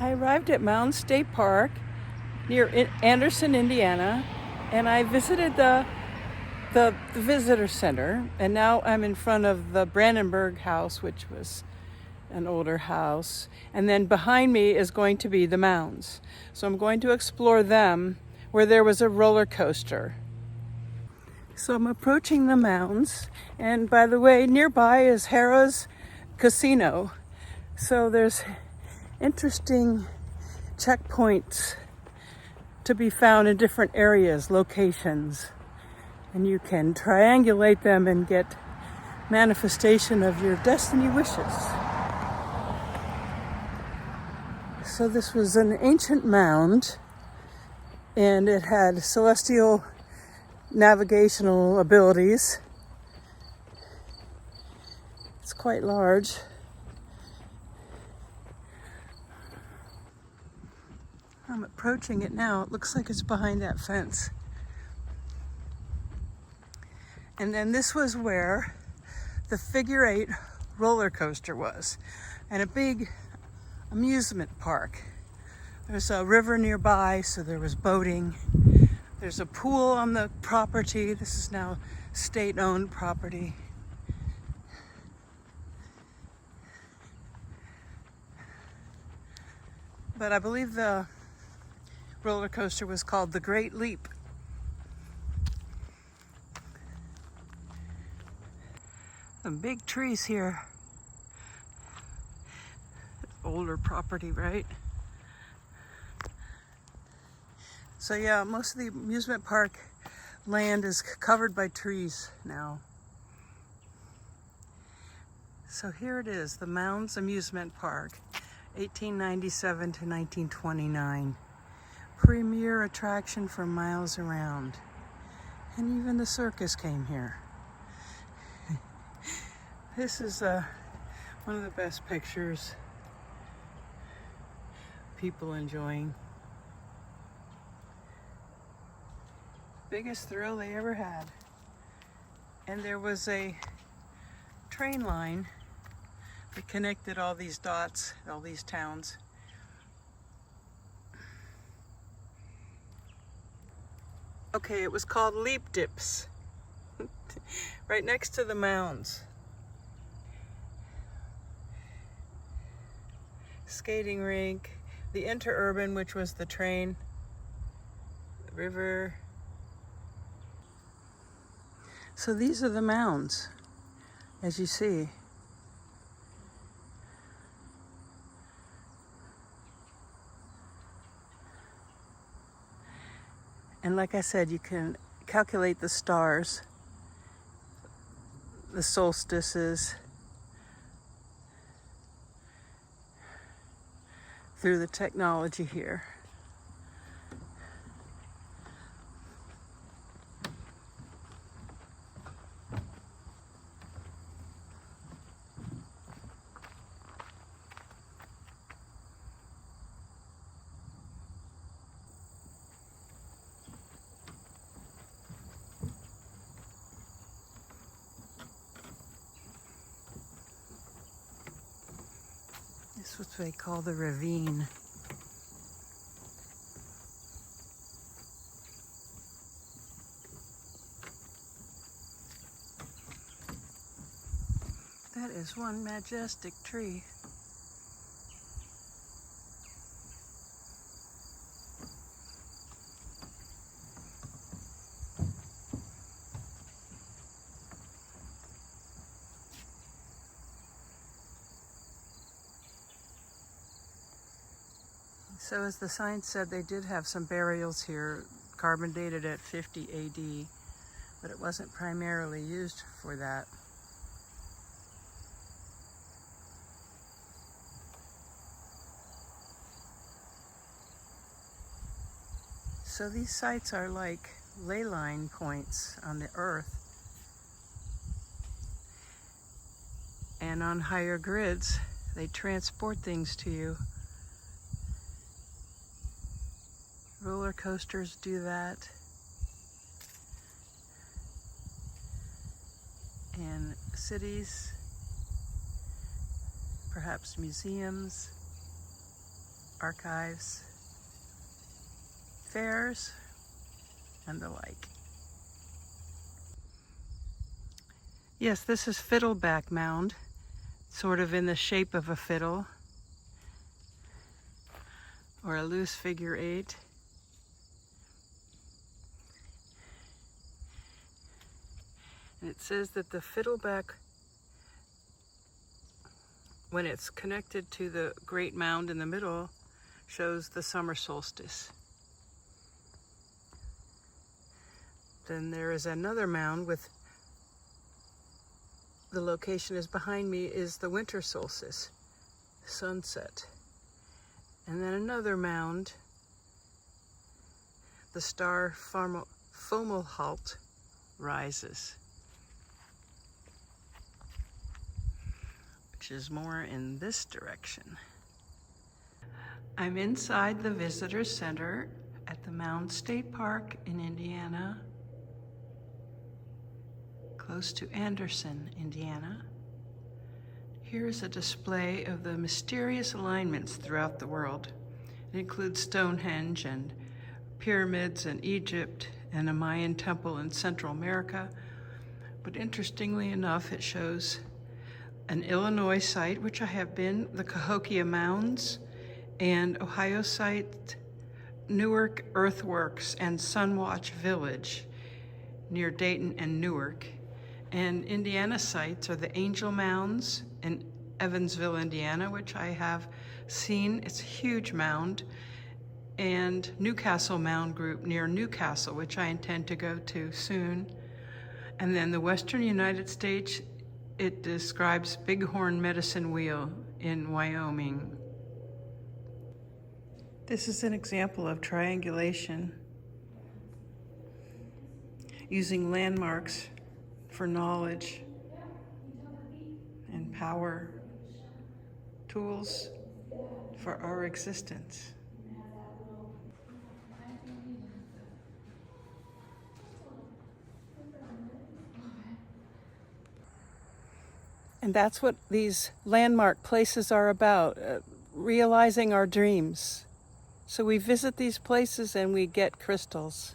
I arrived at Mounds State Park near Anderson, Indiana, and I visited the visitor center, and now I'm in front of the Brandenburg House, which was an older house, and then behind me is going to be the Mounds. So I'm going to explore them where there was a roller coaster. So I'm approaching the Mounds, and by the way, nearby is Harrah's Casino. So there's interesting checkpoints to be found in different areas, locations, and you can triangulate them and get manifestation of your destiny wishes. So this was an ancient mound, and it had celestial navigational abilities. It's quite large. I'm approaching it now. It looks like it's behind that fence. And then this was where the figure 8 roller coaster was, and a big amusement park. There's a river nearby, so there was boating. There's a pool on the property. This is now state-owned property. But I believe the roller coaster was called the Great Leap. Some big trees here. Older property, right? So yeah, most of the amusement park land is covered by trees now. So here it is, the Mounds Amusement Park, 1897 to 1929. Premier attraction for miles around. And even the circus came here. This is one of the best pictures. People enjoying. Biggest thrill they ever had. And there was a train line that connected all these dots, all these towns. Okay, it was called Leap Dips. Right next to the Mounds. Skating rink, the interurban, which was the train, the river. So these are the Mounds, as you see. And like I said, you can calculate the stars, the solstices, through the technology here. This is what they call the ravine. That is one majestic tree. So as the sign said, they did have some burials here, carbon dated at 50 AD, but it wasn't primarily used for that. So these sites are like ley line points on the earth. And on higher grids, they transport things to you. Roller coasters do that. And cities, perhaps museums. archives, fairs, and the like. Yes, this is Fiddleback Mound, sort of in the shape of a fiddle or a loose figure 8. And it says that the fiddleback, when it's connected to the great mound in the middle, shows the summer solstice. Then there is another mound with the location is behind me is the winter solstice, sunset. And then another mound, the star Fomalhaut rises, which is more in this direction. I'm inside the visitor center at the Mounds State Park in Indiana, close to Anderson, Indiana. Here's a display of the mysterious alignments throughout the world. It includes Stonehenge and pyramids in Egypt and a Mayan temple in Central America. But interestingly enough, it shows an Illinois site, which I have been, the Cahokia Mounds, and Ohio site, Newark Earthworks and Sunwatch Village near Dayton and Newark. And Indiana sites are the Angel Mounds in Evansville, Indiana, which I have seen. It's a huge mound. And Newcastle Mound Group near Newcastle, which I intend to go to soon. And then the Western United States, it describes Bighorn Medicine Wheel in Wyoming. This is an example of triangulation using landmarks for knowledge and power, tools for our existence. And that's what these landmark places are about, realizing our dreams. So we visit these places and we get crystals.